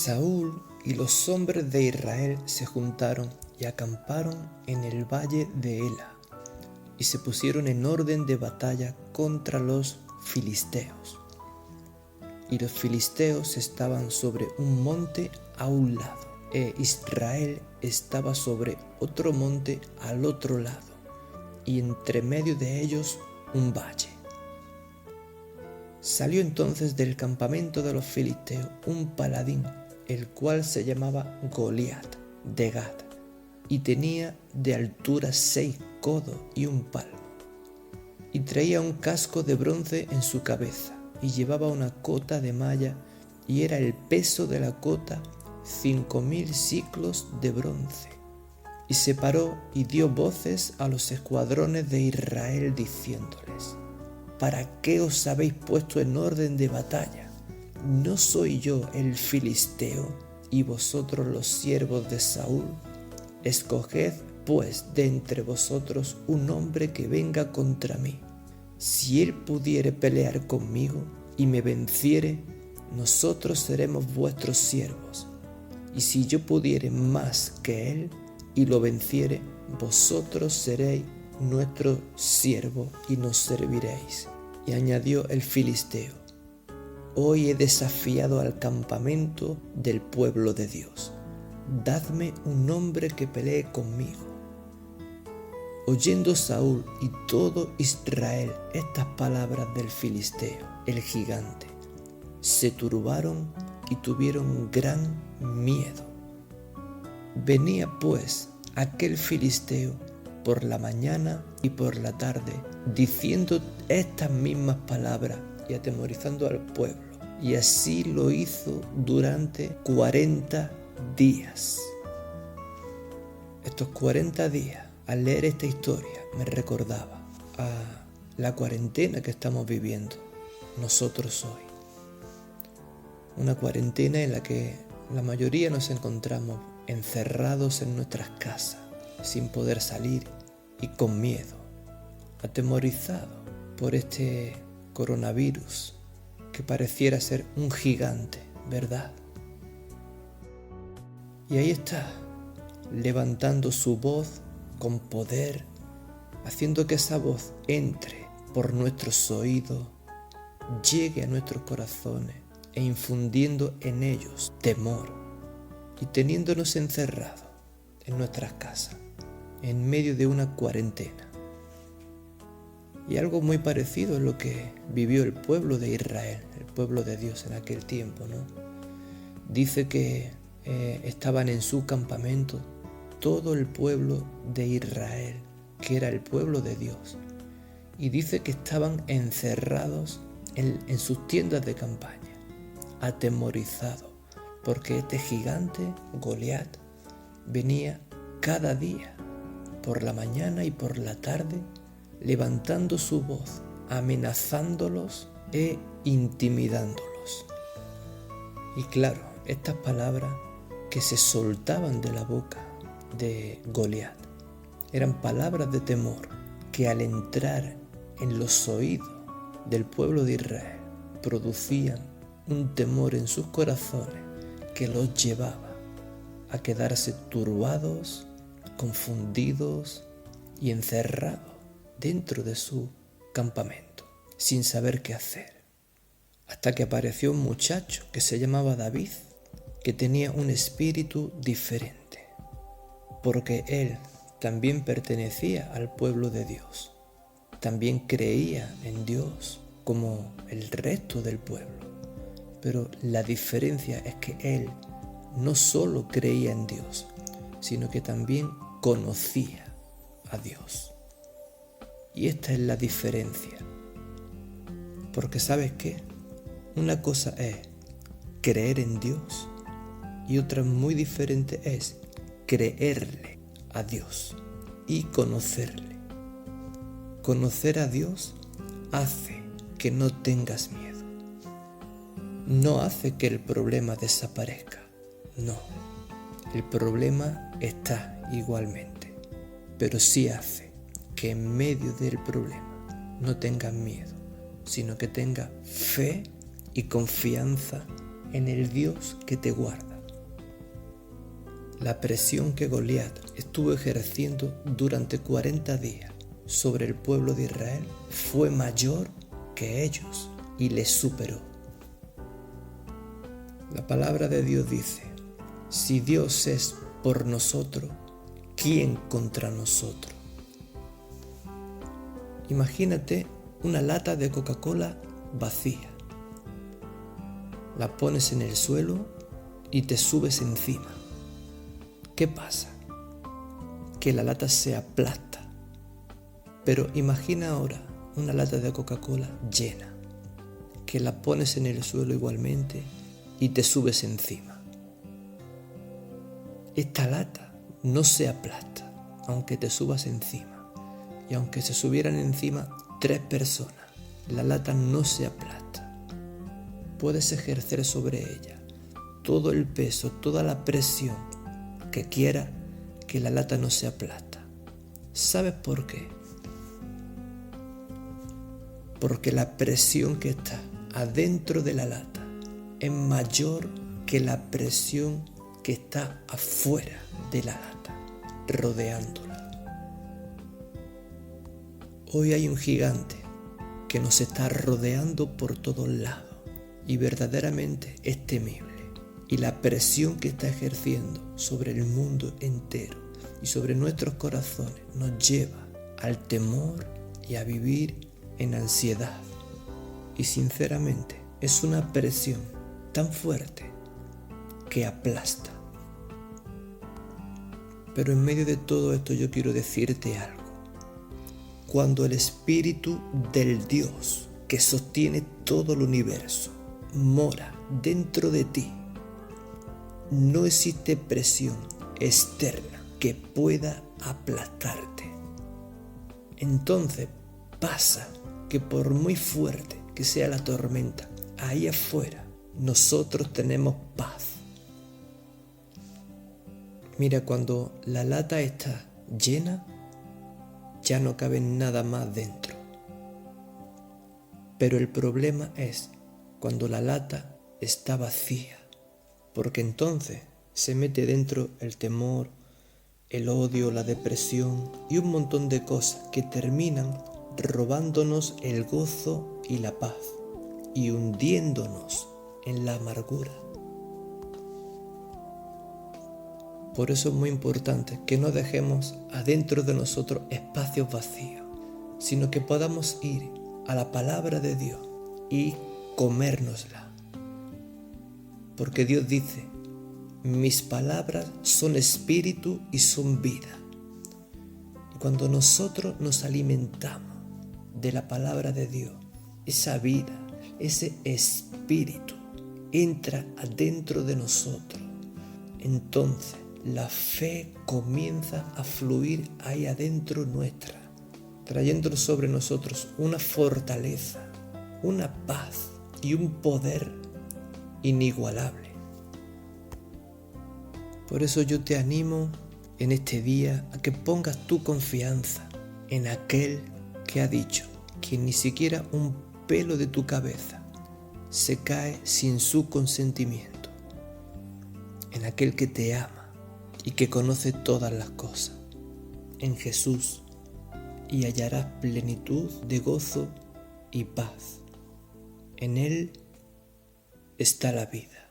Saúl y los hombres de Israel se juntaron y acamparon en el valle de Ela, y se pusieron en orden de batalla contra los filisteos. Y los filisteos estaban sobre un monte a un lado, e Israel estaba sobre otro monte al otro lado, y entre medio de ellos un valle. Salió entonces del campamento de los filisteos un paladín, el cual se llamaba Goliat de Gat, y tenía de altura 6 codos y un palmo, y traía un casco de bronce en su cabeza, y llevaba una cota de malla, y era el peso de la cota 5000 siclos de bronce. Y se paró y dio voces a los escuadrones de Israel diciéndoles: ¿para qué os habéis puesto en orden de batalla? ¿No soy yo el filisteo y vosotros los siervos de Saúl? Escoged pues de entre vosotros un hombre que venga contra mí. Si él pudiere pelear conmigo y me venciere, nosotros seremos vuestros siervos. Y si yo pudiere más que él y lo venciere, vosotros seréis nuestro siervo y nos serviréis. Y añadió el filisteo: hoy he desafiado al campamento del pueblo de Dios. Dadme un hombre que pelee conmigo. Oyendo Saúl y todo Israel estas palabras del filisteo, el gigante, se turbaron y tuvieron gran miedo. Venía pues aquel filisteo por la mañana y por la tarde, diciendo estas mismas palabras y atemorizando al pueblo. Y así lo hizo durante 40 días. Estos 40 días, al leer esta historia, me recordaba a la cuarentena que estamos viviendo nosotros hoy. Una cuarentena en la que la mayoría nos encontramos encerrados en nuestras casas, sin poder salir y con miedo, atemorizados por este coronavirus que pareciera ser un gigante, ¿verdad? Y ahí está, levantando su voz con poder, haciendo que esa voz entre por nuestros oídos, llegue a nuestros corazones e infundiendo en ellos temor y teniéndonos encerrados en nuestras casas, en medio de una cuarentena. Y algo muy parecido es lo que vivió el pueblo de Israel, el pueblo de Dios en aquel tiempo, ¿no? Dice que estaban en su campamento todo el pueblo de Israel, que era el pueblo de Dios. Y dice que estaban encerrados en sus tiendas de campaña, atemorizados, porque este gigante, Goliat, venía cada día, por la mañana y por la tarde, levantando su voz, amenazándolos e intimidándolos. Y claro, estas palabras que se soltaban de la boca de Goliat eran palabras de temor que al entrar en los oídos del pueblo de Israel producían un temor en sus corazones que los llevaba a quedarse turbados, confundidos y encerrados dentro de su campamento, sin saber qué hacer. Hasta que apareció un muchacho que se llamaba David, que tenía un espíritu diferente, porque él también pertenecía al pueblo de Dios. También creía en Dios como el resto del pueblo. Pero la diferencia es que él no solo creía en Dios, sino que también conocía a Dios. Y esta es la diferencia. Porque ¿sabes qué? Una cosa es creer en Dios y otra muy diferente es creerle a Dios y conocerle. Conocer a Dios hace que no tengas miedo. No hace que el problema desaparezca. No, el problema está igualmente. Pero sí hace que en medio del problema no tengas miedo, sino que tengas fe y confianza en el Dios que te guarda, La presión que Goliat estuvo ejerciendo durante 40 días sobre el pueblo de Israel fue mayor que ellos y les superó. La palabra de Dios dice: si Dios es por nosotros, ¿quién contra nosotros? Imagínate una lata de Coca-Cola vacía. La pones en el suelo y te subes encima. ¿Qué pasa? Que la lata se aplasta. Pero imagina ahora una lata de Coca-Cola llena, que la pones en el suelo igualmente y te subes encima. Esta lata no se aplasta, aunque te subas encima. Y aunque se subieran encima 3 personas, la lata no se aplasta. Puedes ejercer sobre ella todo el peso, toda la presión que quiera, que la lata no se aplasta. ¿Sabes por qué? Porque la presión que está adentro de la lata es mayor que la presión que está afuera de la lata, rodeándola. Hoy hay un gigante que nos está rodeando por todos lados y verdaderamente es temible. Y la presión que está ejerciendo sobre el mundo entero y sobre nuestros corazones nos lleva al temor y a vivir en ansiedad. Y sinceramente es una presión tan fuerte que aplasta. Pero en medio de todo esto yo quiero decirte algo. Cuando el Espíritu del Dios que sostiene todo el universo mora dentro de ti, no existe presión externa que pueda aplastarte. Entonces pasa que por muy fuerte que sea la tormenta, ahí afuera nosotros tenemos paz. Mira, cuando la lata está llena, ya no cabe nada más dentro. Pero el problema es cuando la lata está vacía, porque entonces se mete dentro el temor, el odio, la depresión y un montón de cosas que terminan robándonos el gozo y la paz y hundiéndonos en la amargura. Por eso es muy importante que no dejemos adentro de nosotros espacios vacíos, sino que podamos ir a la palabra de Dios y comérnosla. Porque Dios dice: mis palabras son espíritu y son vida. Y cuando nosotros nos alimentamos de la palabra de Dios, esa vida, ese espíritu entra adentro de nosotros. Entonces la fe comienza a fluir ahí adentro nuestra, trayendo sobre nosotros una fortaleza, una paz y un poder inigualable. Por eso yo te animo en este día a que pongas tu confianza en aquel que ha dicho que ni siquiera un pelo de tu cabeza se cae sin su consentimiento, en aquel que te ama y que conoce todas las cosas, en Jesús, y hallarás plenitud de gozo y paz. En Él está la vida.